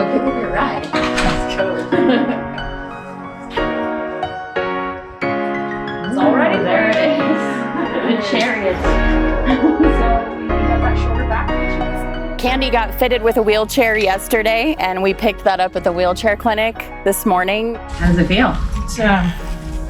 I'll give you a ride. Let's go. It's already there. It is. The chariot. So we got that shoulder back. Candi got fitted with a wheelchair yesterday, and we picked that up at the wheelchair clinic this morning. How does it feel?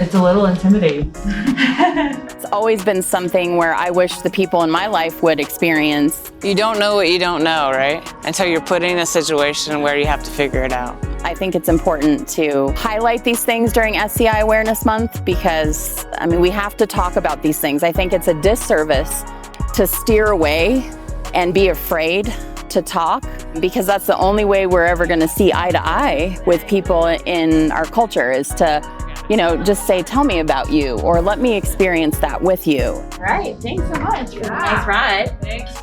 It's a little intimidating. It's always been something where I wish the people in my life would experience. You don't know what you don't know, right? Until you're put in a situation where you have to figure it out. I think it's important to highlight these things during SCI Awareness Month because, we have to talk about these things. I think it's a disservice to steer away and be afraid to talk because that's the only way we're ever going to see eye to eye with people in our culture is to just say, tell me about you, or let me experience that with you. All right, thanks so much for the nice ride. Thanks.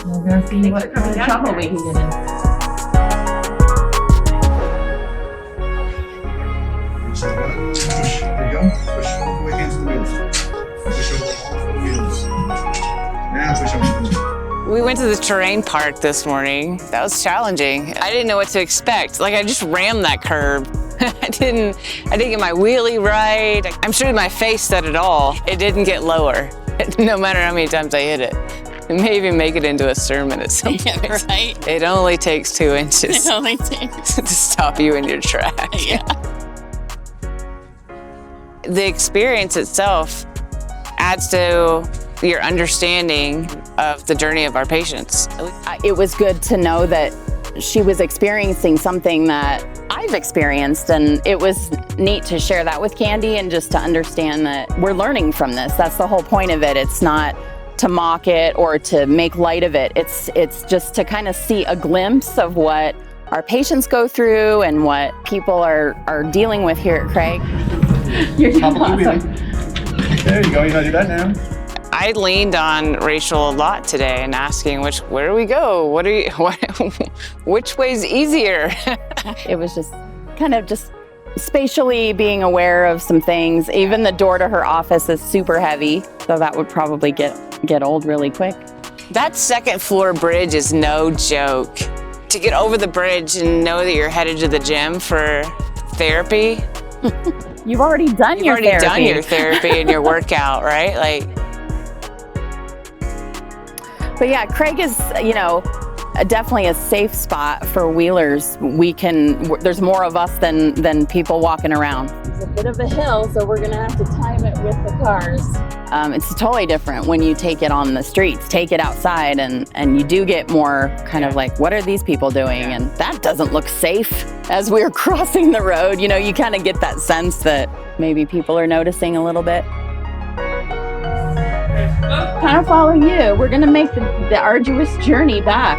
We're going to see what kind of trouble we can get in. Push. There you go. Push all the way hands to the wheels. Push over all the wheels. Now push over. We went to the terrain park this morning. That was challenging. I didn't know what to expect. I just rammed that curb. I didn't get my wheelie right. I'm sure my face said it all. It didn't get lower, no matter how many times I hit it. It may even make it into a sermon at some point. Right? It only takes 2 inches It only takes. to stop you in your tracks. Yeah. The experience itself adds to your understanding of the journey of our patients. It was good to know that she was experiencing something that I've experienced, and it was neat to share that with Candi and just to understand that we're learning from this. That's the whole point of it. It's not to mock it or to make light of it. It's just to kind of see a glimpse of what our patients go through and what people are dealing with here at Craig. You're doing awesome. There you go. You know how to do that now. I leaned on Rachel a lot today and asking, where do we go? Which way's easier? It was just kind of just spatially being aware of some things. Even the door to her office is super heavy, so that would probably get old really quick. That second floor bridge is no joke. To get over the bridge and know that you're headed to the gym for therapy. You've already done your therapy. You've already done your therapy and your workout, right? But yeah, Craig is, definitely a safe spot for wheelers. There's more of us than people walking around. It's a bit of a hill, so we're gonna have to time it with the cars. It's totally different when you take it on the streets, take it outside, and you do get more kind of like, what are these people doing? And that doesn't look safe. As we're crossing the road, you kind of get that sense that maybe people are noticing a little bit. Kind of following you. We're gonna make the arduous journey back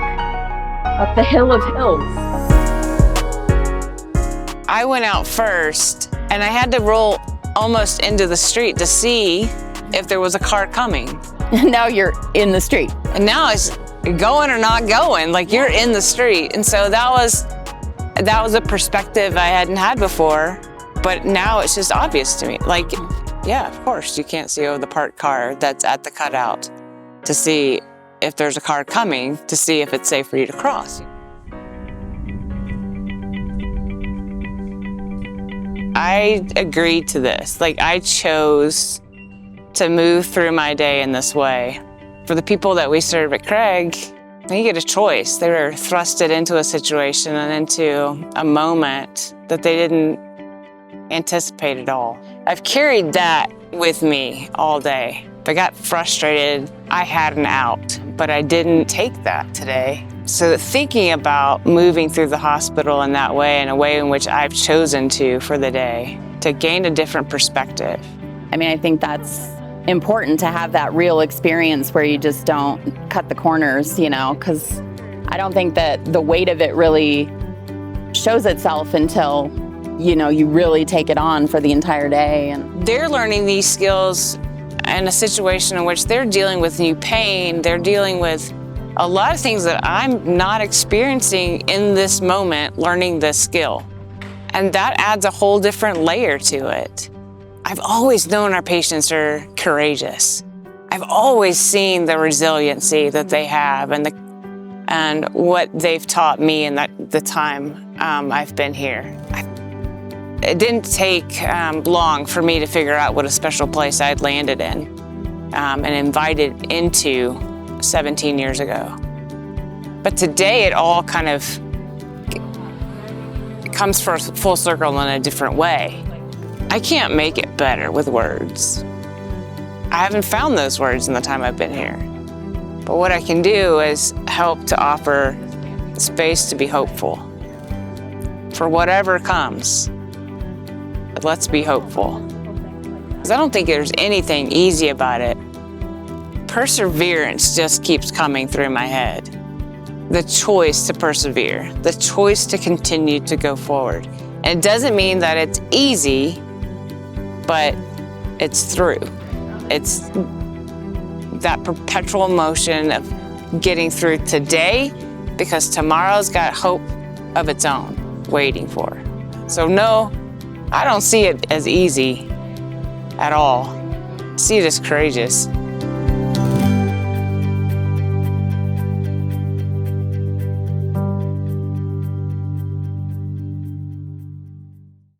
up the hill of hills. I went out first and I had to roll almost into the street to see if there was a car coming. Now you're in the street. And now it's going or not going, you're in the street. And so that was a perspective I hadn't had before, but now it's just obvious to me. Yeah, of course, you can't see over the parked car that's at the cutout to see if there's a car coming, to see if it's safe for you to cross. I agreed to this. I chose to move through my day in this way. For the people that we serve at Craig, you get a choice. They were thrusted into a situation and into a moment that they didn't anticipate at all. I've carried that with me all day. If I got frustrated, I had an out, but I didn't take that today. So thinking about moving through the hospital in that way, in a way in which I've chosen to for the day, to gain a different perspective. I think that's important to have that real experience where you just don't cut the corners, because I don't think that the weight of it really shows itself until you really take it on for the entire day. And they're learning these skills in a situation in which they're dealing with new pain. They're dealing with a lot of things that I'm not experiencing in this moment, learning this skill. And that adds a whole different layer to it. I've always known our patients are courageous. I've always seen the resiliency that they have and and what they've taught me in the time I've been here. It didn't take long for me to figure out what a special place I'd landed in and invited into 17 years ago. But today it all kind of comes full circle in a different way. I can't make it better with words. I haven't found those words in the time I've been here. But what I can do is help to offer space to be hopeful. For whatever comes, let's be hopeful. Because I don't think there's anything easy about it. Perseverance just keeps coming through my head. The choice to persevere, the choice to continue to go forward. And it doesn't mean that it's easy, but it's through. It's that perpetual motion of getting through today because tomorrow's got hope of its own waiting for. So no, I don't see it as easy at all. I see it as courageous.